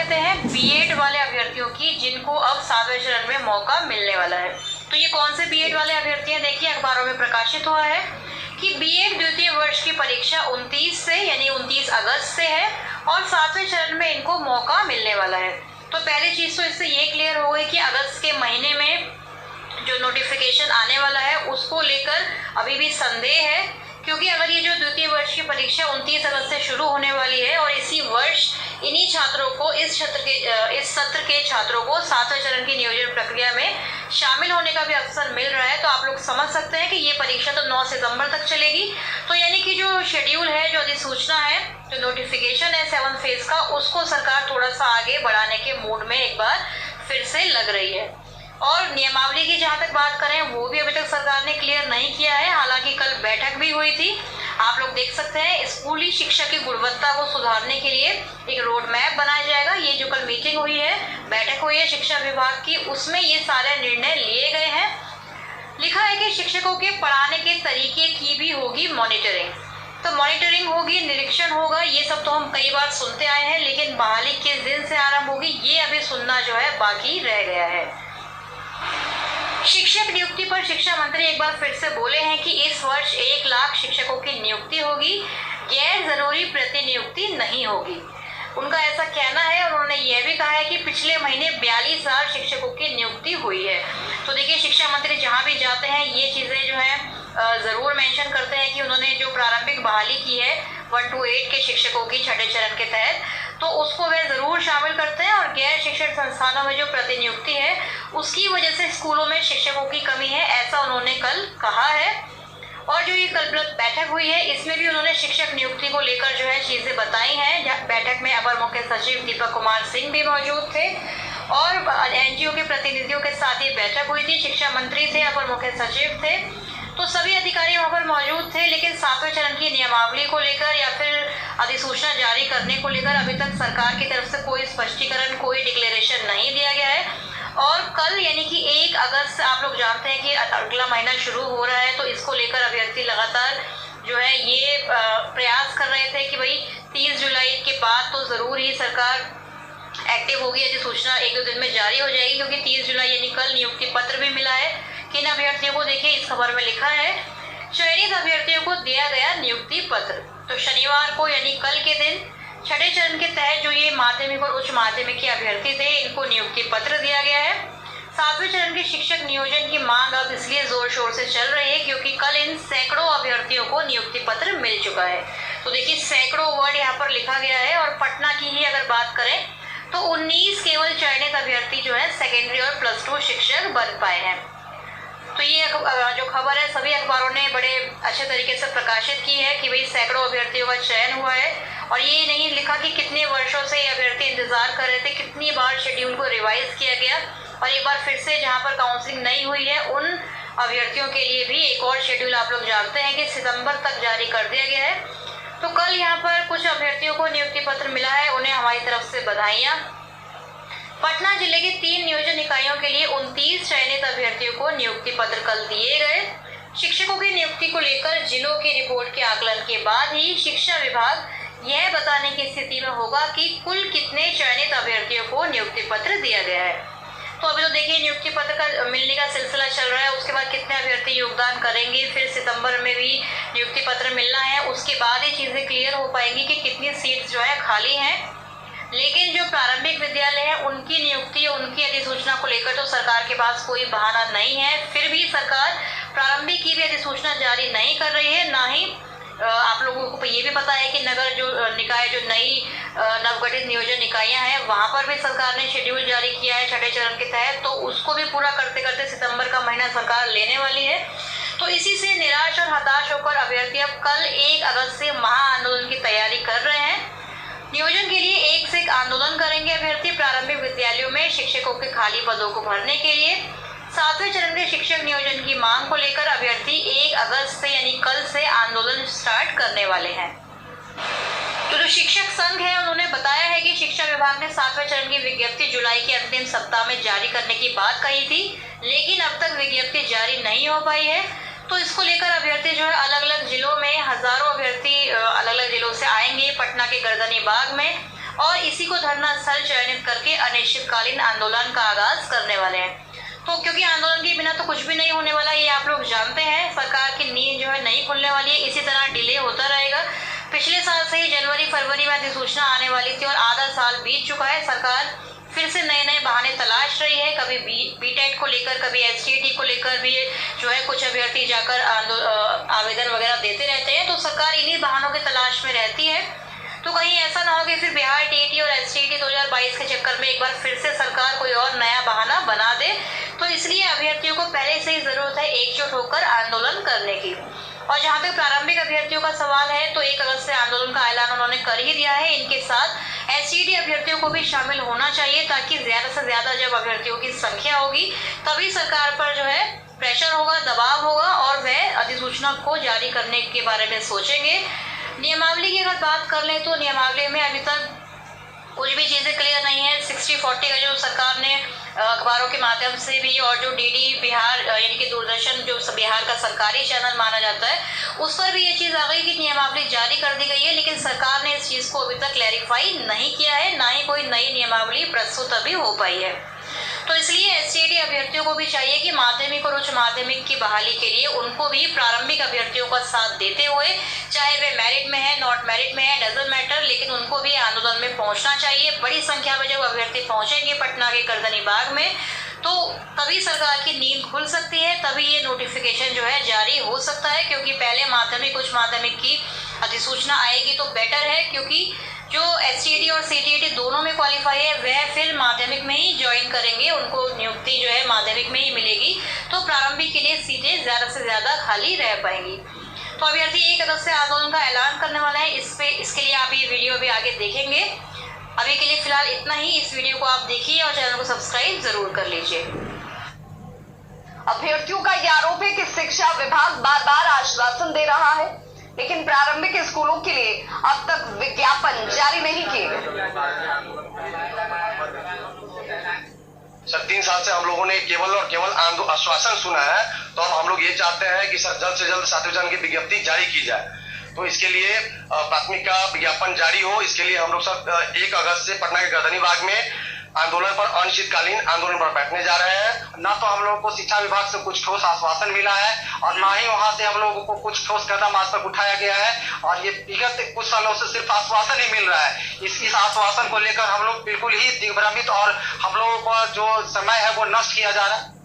लेते हैं बीएड वाले अभ्यर्थियों की, जिनको अब 7वें चरण में मौका मिलने वाला है। तो ये कौन से बीएड वाले अभ्यर्थी हैं? देखिए, अखबारों में प्रकाशित हुआ है कि बीएड द्वितीय वर्ष की परीक्षा 29 से यानी 29 अगस्त से है और 7वें चरण में इनको मौका मिलने वाला है। तो पहली चीज तो इससे ये क्लियर हो गई कि अगस्त के महीने में जो नोटिफिकेशन आने वाला है उसको लेकर अभी भी संदेह है, क्योंकि अगर ये जो द्वितीय वर्ष की परीक्षा 29 अगस्त से शुरू होने वाली है और इसी वर्ष इन्हीं छात्रों को इस सत्र के छात्रों को 7वें चरण की नियोजन प्रक्रिया में शामिल होने का भी अवसर मिल रहा है, तो आप लोग समझ सकते हैं कि ये परीक्षा तो 9 सितंबर तक चलेगी। तो यानी कि जो शेड्यूल है, जो अधिसूचना है, जो नोटिफिकेशन है 7 फेज का, उसको सरकार थोड़ा सा आगे बढ़ाने के मूड में एक बार फिर से लग रही है। और नियमावली की जहां तक बात करें, वो भी अभी तक सरकार ने क्लियर नहीं किया है। हालांकि कल बैठक भी हुई थी, आप लोग देख सकते हैं। स्कूली शिक्षा की गुणवत्ता को सुधारने के लिए एक रोड मैप बनाया जाएगा। ये जो कल मीटिंग हुई है, बैठक हुई है शिक्षा विभाग की, उसमें ये सारे निर्णय लिए गए हैं। लिखा है कि शिक्षकों के पढ़ाने के तरीके की भी होगी मॉनिटरिंग। तो मॉनिटरिंग होगी, निरीक्षण होगा, ये सब तो हम कई बार सुनते आए हैं, लेकिन बहाली किस दिन से आरंभ होगी ये अभी सुनना जो है बाकी रह गया है। शिक्षक नियुक्ति पर शिक्षा मंत्री एक बार फिर से बोले हैं कि इस वर्ष 1 लाख शिक्षकों की नियुक्ति होगी, गैर जरूरी प्रतिनियुक्ति नहीं होगी। उनका ऐसा कहना है और उन्होंने यह भी कहा है कि पिछले महीने 42,000 शिक्षकों की नियुक्ति हुई है। तो देखिए, शिक्षा मंत्री जहां भी जाते हैं ये चीजें जो है जरूर मेंशन करते हैं कि उन्होंने जो प्रारंभिक बहाली की है 1 to 8 के शिक्षकों की 6ठे चरण के तहत, तो उसको वे जरूर शामिल करते हैं। और गैर शिक्षण संस्थानों में जो प्रतिनियुक्ति है उसकी वजह से स्कूलों में शिक्षकों की कमी है, ऐसा उन्होंने कल कहा है। और जो ये कल बैठक हुई है इसमें भी उन्होंने शिक्षक नियुक्ति को लेकर जो है चीजें बताई हैं। बैठक में अपर मुख्य सचिव दीपक कुमार सिंह भी मौजूद थे और एनजीओ के प्रतिनिधियों के साथ ये बैठक हुई थी। शिक्षा मंत्री थे, अपर मुख्य सचिव थे, तो सभी अधिकारी वहां पर मौजूद थे। लेकिन 7वें चरण की नियमावली को लेकर या फिर अधिसूचना जारी करने को लेकर अभी तक सरकार की तरफ से कोई स्पष्टीकरण, कोई डिक्लेरेशन नहीं दिया गया है। और कल यानी कि 1 अगस्त से आप लोग जानते हैं कि अगला महीना शुरू हो रहा है, तो इसको लेकर अभ्यर्थी लगातार जो है ये प्रयास कर रहे थे कि भाई 30 जुलाई के बाद तो जरूर ही सरकार एक्टिव होगी, अधिसूचना 1-2 दिन में जारी हो जाएगी, क्योंकि 30 जुलाई यानी कल नियुक्ति पत्र भी मिला है किन अभ्यर्थियों को। देखिए, इस खबर में लिखा है चयनित अभ्यर्थियों को दिया गया नियुक्ति पत्र। तो शनिवार को यानी कल के दिन 6ठे चरण के तहत जो ये माध्यमिक और उच्च माध्यमिक के अभ्यर्थी थे, इनको नियुक्ति पत्र दिया गया है। 7वें चरण के शिक्षक नियोजन की मांग अब इसलिए जोर शोर से चल रही है क्योंकि कल इन सैकड़ों अभ्यर्थियों को नियुक्ति पत्र मिल चुका है। तो देखिए, सैकड़ों वर्ड यहाँ पर लिखा गया है। और पटना की ही अगर बात करें तो 19 केवल चयनित अभ्यर्थी जो है सेकेंडरी और +2 शिक्षक बन पाए हैं। तो ये जो खबर है सभी अखबारों ने बड़े अच्छे तरीके से प्रकाशित की है कि भाई सैकड़ों अभ्यर्थियों का चयन हुआ है। और ये नहीं लिखा कि कितने वर्षों से ये अभ्यर्थी इंतजार कर रहे थे, कितनी बार शेड्यूल को रिवाइज किया गया और एक बार फिर से जहां पर काउंसलिंग नहीं हुई है उन अभ्यर्थियों के लिए भी एक और शेड्यूल आप लोग जानते हैं कि सितंबर तक जारी कर दिया गया है। तो कल यहाँ पर कुछ अभ्यर्थियों को नियुक्ति पत्र मिला है, उन्हें हमारी तरफ से बधाइयाँ। पटना जिले की 3 नियोजन इकाइयों के लिए 29 चयनित अभ्यर्थियों को नियुक्ति पत्र कल दिए गए। शिक्षकों की नियुक्ति को लेकर जिलों की रिपोर्ट के आकलन के बाद ही शिक्षा विभाग यह बताने की स्थिति में होगा कि कुल कितने चयनित अभ्यर्थियों को नियुक्ति पत्र दिया गया है। तो अभी तो देखिए, नियुक्ति पत्र का मिलने का सिलसिला चल रहा है, उसके बाद कितने अभ्यर्थी योगदान करेंगे, फिर सितंबर में भी नियुक्ति पत्र मिलना है, उसके बाद ये चीजें क्लियर हो पाएंगी कि कितनी सीट जो है खाली हैं। लेकिन जो प्रारंभिक विद्यालय है उनकी नियुक्ति, उनकी अधिसूचना को लेकर तो सरकार के पास कोई बहाना नहीं है। फिर भी सरकार प्रारंभिक की भी अधिसूचना जारी नहीं कर रही है। ना ही आप लोगों को ये भी पता है कि नगर जो निकाय, जो नई नवगठित नियोजन इकाइयां हैं, वहां पर भी सरकार ने शेड्यूल जारी किया है 6ठे चरण के तहत, तो उसको भी पूरा करते करते सितंबर का महीना सरकार लेने वाली है। तो इसी से निराश और हताश होकर अभ्यर्थी अब कल 1 अगस्त से महाआंदोलन की तैयारी कर रहे हैं। नियोजन के लिए एक से एक आंदोलन करेंगे अभ्यर्थी। प्रारंभिक विद्यालयों में शिक्षकों के खाली पदों को भरने के लिए 7वें चरण के शिक्षक नियोजन की मांग को लेकर अभ्यर्थी 1 अगस्त से यानी कल से आंदोलन स्टार्ट करने वाले हैं। तो जो शिक्षक संघ है उन्होंने बताया है कि शिक्षा विभाग ने 7वें चरण की विज्ञप्ति जुलाई के अंतिम सप्ताह में जारी करने की बात कही थी, लेकिन अब तक विज्ञप्ति जारी नहीं हो पाई है। तो इसको लेकर अभ्यर्थी जो है अलग अलग जिलों में हजारों अभ्यर्थी अलग अलग जिलों से आएंगे पटना के गर्दनी बाग में और इसी को धरना स्थल चयनित करके अनिश्चितकालीन आंदोलन का आगाज करने वाले हैं। तो क्योंकि आंदोलन के बिना तो कुछ भी नहीं होने वाला, ये आप लोग जानते हैं। सरकार की नींद जो है नहीं खुलने वाली है, इसी तरह डिले होता रहेगा। पिछले साल से ही जनवरी फरवरी में अधिसूचना आने वाली थी और आधा साल बीत चुका है। सरकार फिर से नए नए बहाने तलाश रही है, कभी बीटेट को लेकर, कभी एसटीईटी को लेकर भी जो है कुछ अभ्यर्थी जाकर आवेदन वगैरह देते रहते हैं। तो सरकार इन्हीं बहानों की तलाश में रहती है। तो कहीं ऐसा ना हो कि फिर बिहार टीईटी और एसटीईटी 2022 के चक्कर में एक बार फिर से सरकार कोई और नया बहाना बना दे। तो इसलिए अभ्यर्थियों को पहले से ही जरूरत है एकजुट होकर आंदोलन करने की। और जहाँ तक प्रारंभिक अभ्यर्थियों का सवाल है, तो 1 अगस्त से आंदोलन का ऐलान उन्होंने कर ही दिया है। इनके साथ एसटीईटी अभ्यर्थियों को भी शामिल होना चाहिए, ताकि ज्यादा से ज्यादा जब अभ्यर्थियों की संख्या होगी तभी सरकार पर जो है प्रेशर होगा, दबाव होगा और वह अधिसूचना को जारी करने के बारे में सोचेंगे। नियमावली की अगर बात कर लें तो नियमावली में अभी तक कुछ भी चीजें क्लियर नहीं है। 60-40 का जो सरकार ने अखबारों के माध्यम से भी और जो डीडी बिहार यानी कि दूरदर्शन जो बिहार का सरकारी चैनल माना जाता है, उस पर भी ये चीज आ गई कि नियमावली जारी कर दी गई है, लेकिन सरकार ने इस चीज को अभी तक क्लैरिफाई नहीं किया है, ना ही कोई नई नियमावली प्रस्तुत अभी हो पाई है। तो इसलिए एसटीईटी अभ्यर्थियों को भी चाहिए कि माध्यमिक और उच्च माध्यमिक की बहाली के लिए उनको भी प्रारंभिक अभ्यर्थियों का साथ देते हुए, चाहे वे मेरिट में है, नॉट मेरिट में है, डजंट मैटर, लेकिन उनको भी आंदोलन में पहुंचना चाहिए। बड़ी संख्या में जब अभ्यर्थी पहुंचेंगे पटना के करदनी बाग में, तो तभी सरकार की नींद खुल सकती है, तभी ये नोटिफिकेशन जो है जारी हो सकता है। क्योंकि पहले माध्यमिक उच्च माध्यमिक की अधिसूचना आएगी तो बेटर है, क्योंकि जो एसटीईटी और सीटीईटी दोनों में क्वालिफाई है वह फिर माध्यमिक में ही ज्वाइन करेंगे, उनको नियुक्ति जो है माध्यमिक में ही मिलेगी। तो प्रारंभिक के लिए सीटें ज्यादा से ज्यादा खाली रह पाएंगी। तो अभ्यर्थी 1 अगस्त से आंदोलन का ऐलान करने वाला है। इसके लिए आप ये वीडियो भी आगे देखेंगे। अभी के लिए फिलहाल इतना ही। इस वीडियो को आप देखिए और चैनल को सब्सक्राइब जरूर कर लीजिए। अभ्यर्थियों का यह आरोप है कि शिक्षा विभाग बार बार आश्वासन दे रहा है, लेकिन प्रारंभिक स्कूलों के लिए अब तक विज्ञापन जारी नहीं किए गए। सर 3 साल से हम लोगों ने केवल और केवल आश्वासन सुना है, तो अब हम लोग ये चाहते हैं कि सर जल्द से जल्द 7वें वेतन की विज्ञप्ति जारी की जाए। तो इसके लिए प्राथमिक का विज्ञापन जारी हो, इसके लिए हम लोग सब 1 अगस्त से पटना के गर्दनी बाग में आंदोलन पर अनिश्चितकालीन आंदोलन पर बैठने जा रहे हैं। ना तो हम लोगों को शिक्षा विभाग से कुछ ठोस आश्वासन मिला है और ना ही वहां से हम लोगों को कुछ ठोस कदम आज तक उठाया गया है, और ये विगत कुछ सालों से सिर्फ आश्वासन ही मिल रहा है। इस आश्वासन को लेकर हम लोग बिल्कुल ही दिग्भ्रमित और हम लोगों का जो समय है वो नष्ट किया जा रहा है।